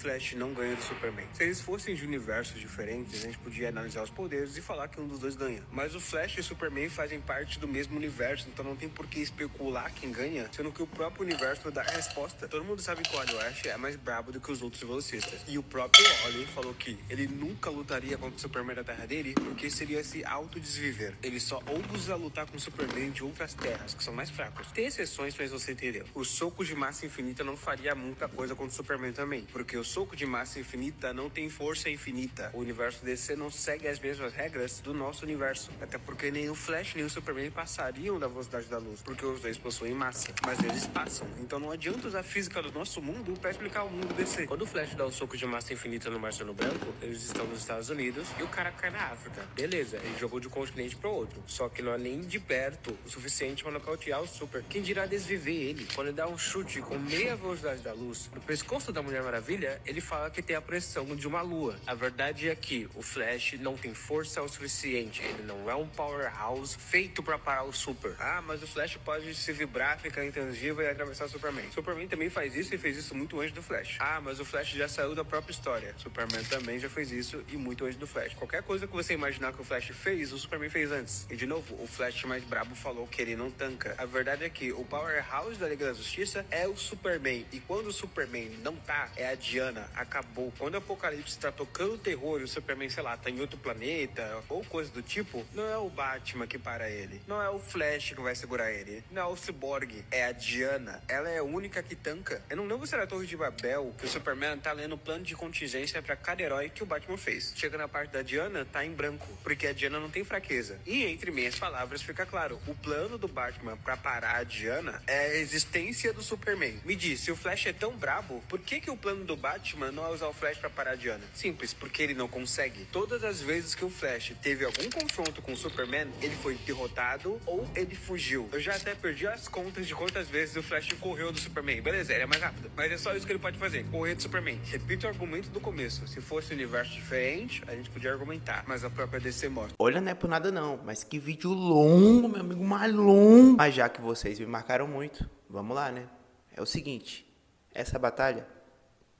Flash não ganha do Superman? Se eles fossem de universos diferentes, a gente podia analisar os poderes e falar que um dos dois ganha. Mas o Flash e o Superman fazem parte do mesmo universo, então não tem por que especular quem ganha, sendo que o próprio universo dá a resposta. Todo mundo sabe que o Wally West é mais brabo do que os outros velocistas. E o próprio Wally falou que ele nunca lutaria contra o Superman da terra dele, porque seria se autodesviver. Ele só ousa lutar com o Superman de outras terras, que são mais fracos. Tem exceções, mas você entendeu. O soco de massa infinita não faria muita coisa contra o Superman também, porque o soco de massa infinita não tem força infinita. O universo DC não segue as mesmas regras do nosso universo, até porque nem o Flash nem o Superman passariam da velocidade da luz, porque os dois possuem massa, mas eles passam. Então não adianta usar a física do nosso mundo pra explicar o mundo DC. Quando o Flash dá o soco de massa infinita no Marciano Branco, eles estão nos Estados Unidos e o cara cai na África. Beleza, ele jogou de um continente pro outro, só que não é nem de perto o suficiente pra nocautear o Super. Quem dirá desviver ele? Quando ele dá um chute com meia velocidade da luz no pescoço da Mulher Maravilha, ele fala que tem a pressão de uma lua. A verdade é que o Flash não tem força o suficiente, ele não é um powerhouse feito pra parar o Super. Ah, mas o Flash pode se vibrar, ficar intangível e atravessar o Superman. Superman também faz isso e fez isso muito antes do Flash. Ah, mas o Flash já saiu da própria história. Superman também já fez isso e muito antes do Flash. Qualquer coisa que você imaginar que o Flash fez, o Superman fez antes. E de novo, o Flash mais brabo falou que ele não tanca. A verdade é que o powerhouse da Liga da Justiça é o Superman. E quando o Superman não tá, é a Diana. Acabou. Quando o Apocalipse tá tocando terror e o Superman, sei lá, tá em outro planeta ou coisa do tipo, não é o Batman que para ele. Não é o Flash que vai segurar ele. Não é o Cyborg. É a Diana. Ela é a única que tanca. Eu não lembro se era a Torre de Babel que o Superman tá lendo o plano de contingência pra cada herói que o Batman fez. Chega na parte da Diana, tá em branco. Porque a Diana não tem fraqueza. E entre meias palavras fica claro. O plano do Batman pra parar a Diana é a existência do Superman. Me diz, se o Flash é tão brabo, por que o plano do Batman não é usar o Flash pra parar a Diana? Simples, porque ele não consegue. Todas as vezes que o Flash teve algum confronto com o Superman, ele foi derrotado ou ele fugiu. Eu já até perdi as contas de quantas vezes o Flash correu do Superman. Beleza, ele é mais rápido. Mas é só isso que ele pode fazer, correr do Superman. Repito o argumento do começo. Se fosse um universo diferente, a gente podia argumentar. Mas a própria DC mostra. Olha, não é por nada não, mas que vídeo longo, meu amigo, mais longo. Mas já que vocês me marcaram muito, vamos lá, né? É o seguinte, essa batalha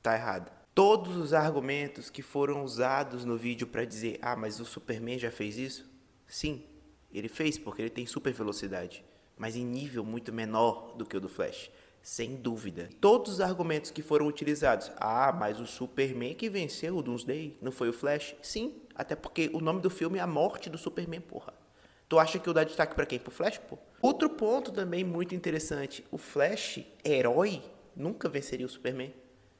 tá errada. Todos os argumentos que foram usados no vídeo para dizer, ah, mas o Superman já fez isso? Sim, ele fez porque ele tem super velocidade, mas em nível muito menor do que o do Flash. Sem dúvida. Todos os argumentos que foram utilizados. Ah, mas o Superman que venceu o Doomsday não foi o Flash? Sim, até porque o nome do filme é A Morte do Superman, porra. Tu acha que eu dá destaque pra quem? Pro Flash, pô? Outro ponto também muito interessante. O Flash, herói, nunca venceria o Superman.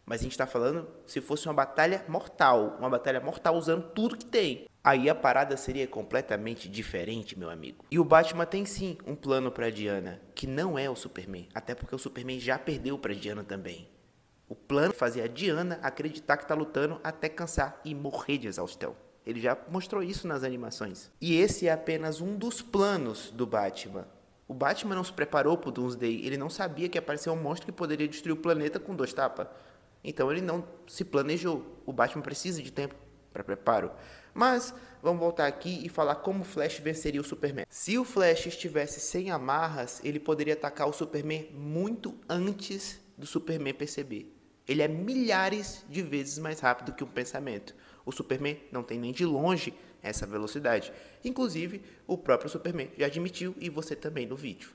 Mas a gente tá falando se fosse uma batalha mortal. Uma batalha mortal usando tudo que tem. Aí a parada seria completamente diferente, meu amigo. E o Batman tem sim um plano pra Diana, que não é o Superman. Até porque o Superman já perdeu pra Diana também. O plano é fazer a Diana acreditar que tá lutando até cansar e morrer de exaustão. Ele já mostrou isso nas animações. E esse é apenas um dos planos do Batman. O Batman não se preparou pro Doomsday. Ele não sabia que apareceu um monstro que poderia destruir o planeta com 2 tapas. Então ele não se planejou. O Batman precisa de tempo para preparo. Mas vamos voltar aqui e falar como o Flash venceria o Superman. Se o Flash estivesse sem amarras, ele poderia atacar o Superman muito antes do Superman perceber. Ele é milhares de vezes mais rápido que um pensamento. O Superman não tem nem de longe essa velocidade. Inclusive, o próprio Superman já admitiu e você também no vídeo.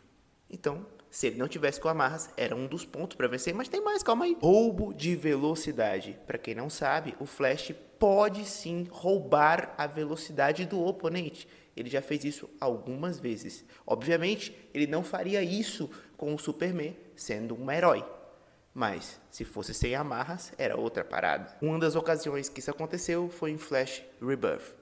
Então, se ele não tivesse com amarras, era um dos pontos para vencer, mas tem mais, calma aí. Roubo de velocidade. Para quem não sabe, o Flash pode sim roubar a velocidade do oponente. Ele já fez isso algumas vezes. Obviamente, ele não faria isso com o Superman sendo um herói. Mas, se fosse sem amarras, era outra parada. Uma das ocasiões que isso aconteceu foi em Flash Rebirth.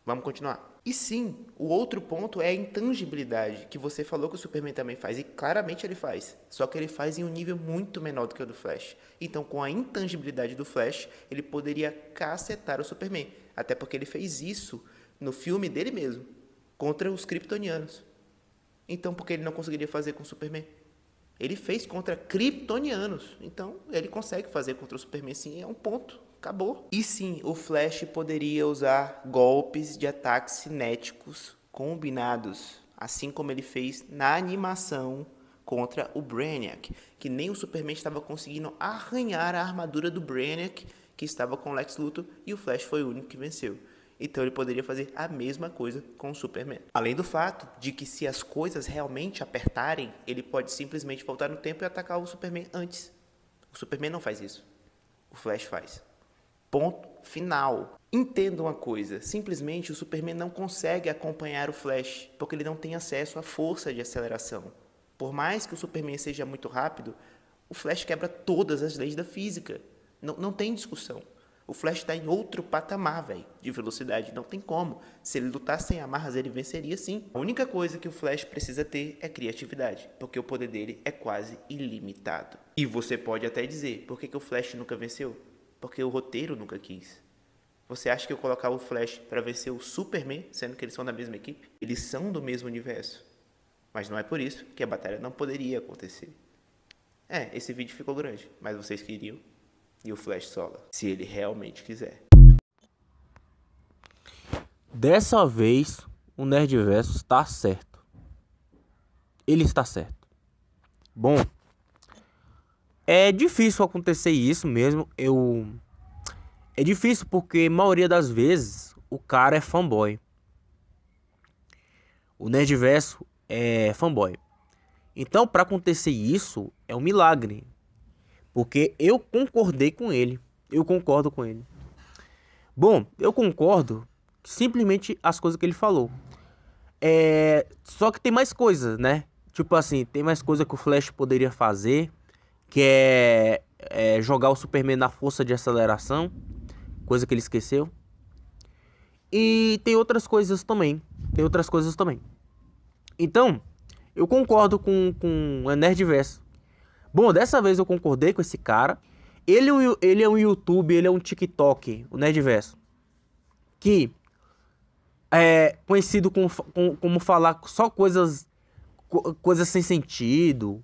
Vamos continuar. E sim, o outro ponto é a intangibilidade, que você falou que o Superman também faz, e claramente ele faz. Só que ele faz em um nível muito menor do que o do Flash. Então, com a intangibilidade do Flash, ele poderia cacetar o Superman. Até porque ele fez isso no filme dele mesmo, contra os kryptonianos. Então, por que ele não conseguiria fazer com o Superman? Ele fez contra kryptonianos. Então, ele consegue fazer contra o Superman, sim, é um ponto. Acabou. E sim, o Flash poderia usar golpes de ataques cinéticos combinados, assim como ele fez na animação contra o Brainiac, que nem o Superman estava conseguindo arranhar a armadura do Brainiac, que estava com o Lex Luthor, e o Flash foi o único que venceu. Então ele poderia fazer a mesma coisa com o Superman. Além do fato de que se as coisas realmente apertarem, ele pode simplesmente voltar no tempo e atacar o Superman antes. O Superman não faz isso. O Flash faz. Ponto final. Entenda uma coisa, simplesmente o Superman não consegue acompanhar o Flash, porque ele não tem acesso à força de aceleração. Por mais que o Superman seja muito rápido, o Flash quebra todas as leis da física. Não tem discussão. O Flash está em outro patamar, velho, de velocidade. Não tem como. Se ele lutar sem amarras, ele venceria sim. A única coisa que o Flash precisa ter é criatividade, porque o poder dele é quase ilimitado. E você pode até dizer, por que o Flash nunca venceu? Porque o roteiro nunca quis. Você acha que eu colocava o Flash para vencer o Superman, sendo que eles são da mesma equipe? Eles são do mesmo universo. Mas não é por isso que a batalha não poderia acontecer. Esse vídeo ficou grande, mas vocês queriam. E o Flash sola, se ele realmente quiser. Dessa vez, o Nerdverso está certo. Ele está certo. Bom, é difícil acontecer isso mesmo. É difícil porque a maioria das vezes o cara é fanboy. O Nerdverso é fanboy. Então, para acontecer isso, é um milagre. Porque eu concordei com ele. Eu concordo com ele. Bom, eu concordo simplesmente as coisas que ele falou. Só que tem mais coisas, né? Tipo assim, tem mais coisa que o Flash poderia fazer. Que é jogar o Superman na força de aceleração. Coisa que ele esqueceu. E tem outras coisas também. Então, eu concordo com o Nerdverso. Bom, dessa vez eu concordei com esse cara. Ele é um YouTube, ele é um TikTok, o Nerdverso. Que é conhecido como falar só coisas sem sentido.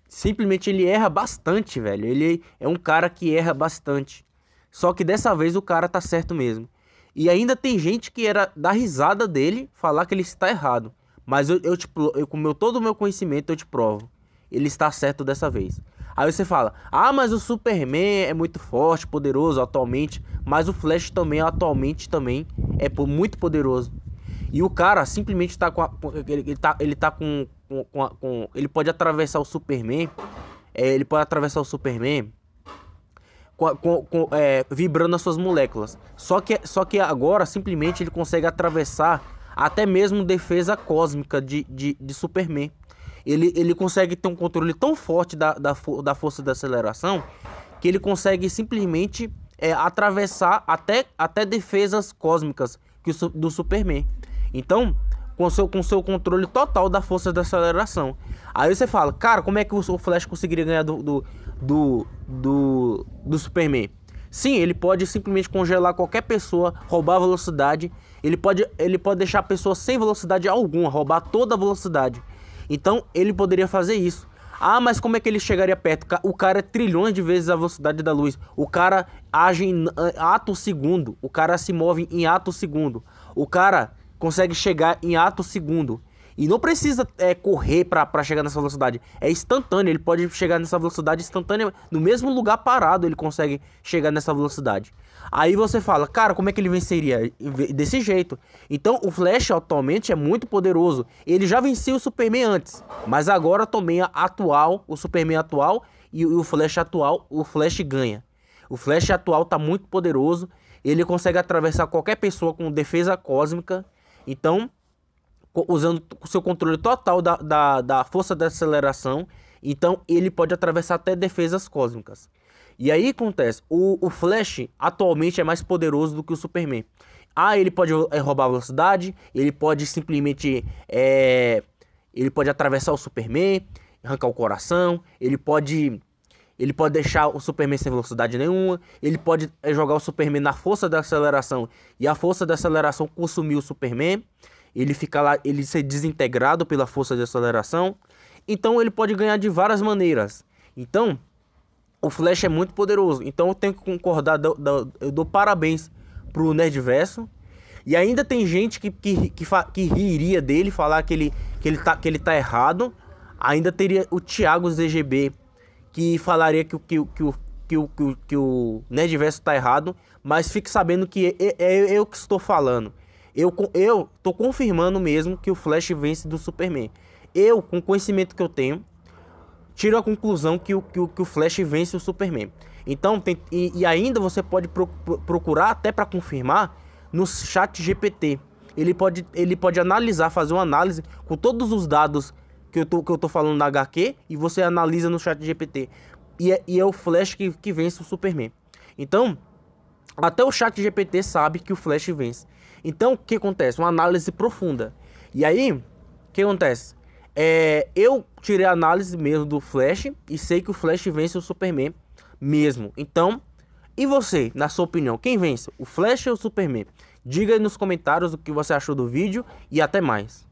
Simplesmente ele erra bastante, velho. Ele é um cara que erra bastante. Só que dessa vez o cara tá certo mesmo. E ainda tem gente que era dar risada dele, falar que ele está errado. Mas com todo o meu conhecimento eu te provo. Ele está certo dessa vez. Aí você fala, mas o Superman é muito forte, poderoso atualmente. Mas o Flash também atualmente também é muito poderoso. E o cara simplesmente tá ele pode atravessar o Superman. Ele pode atravessar o Superman vibrando as suas moléculas. Só que agora simplesmente ele consegue atravessar até mesmo defesa cósmica de Superman. Ele consegue ter um controle tão forte da força da aceleração que ele consegue simplesmente atravessar até defesas cósmicas do Superman. Então, com seu controle total da força da aceleração. Aí você fala, cara, como é que o Flash conseguiria ganhar do Superman? Sim, ele pode simplesmente congelar qualquer pessoa, roubar a velocidade. Ele pode deixar a pessoa sem velocidade alguma, roubar toda a velocidade. Então, ele poderia fazer isso. Mas como é que ele chegaria perto? O cara é trilhões de vezes a velocidade da luz. O cara age em ato segundo. O cara se move em ato segundo. O cara consegue chegar em ato segundo. E não precisa correr para chegar nessa velocidade. É instantâneo. Ele pode chegar nessa velocidade instantânea. No mesmo lugar parado ele consegue chegar nessa velocidade. Aí você fala, cara, como é que ele venceria? Desse jeito. Então o Flash atualmente é muito poderoso. Ele já venceu o Superman antes. Mas agora também o Superman atual e o Flash atual, o Flash ganha. O Flash atual tá muito poderoso. Ele consegue atravessar qualquer pessoa com defesa cósmica. Então, usando o seu controle total da força da aceleração, então ele pode atravessar até defesas cósmicas. E aí acontece, o Flash atualmente é mais poderoso do que o Superman. Ele pode roubar a velocidade, ele pode simplesmente ele pode atravessar o Superman, arrancar o coração, ele pode deixar o Superman sem velocidade nenhuma, ele pode jogar o Superman na força da aceleração e a força da aceleração consumir o Superman. Ele fica lá, ele ser desintegrado pela força de aceleração. Então ele pode ganhar de várias maneiras. Então o Flash é muito poderoso. Então eu tenho que concordar, eu dou parabéns pro Nerdverso. E ainda tem gente que riria dele, falar que que ele tá errado. Ainda teria o Thiago ZGB, que falaria que o Nerdverso tá errado, mas fique sabendo que é eu que estou falando. Eu tô confirmando mesmo que o Flash vence do Superman. Eu, com o conhecimento que eu tenho, tiro a conclusão que o Flash vence o Superman. Então, e ainda você pode procurar até para confirmar no chat GPT. Ele pode analisar, fazer uma análise com todos os dados que eu tô falando na HQ, e você analisa no chat GPT. E é o Flash que vence o Superman. Então, até o chat GPT sabe que o Flash vence. Então, o que acontece? Uma análise profunda. E aí, o que acontece? Eu tirei a análise mesmo do Flash e sei que o Flash vence o Superman mesmo. Então, e você, na sua opinião, quem vence? O Flash ou o Superman? Diga aí nos comentários o que você achou do vídeo e até mais.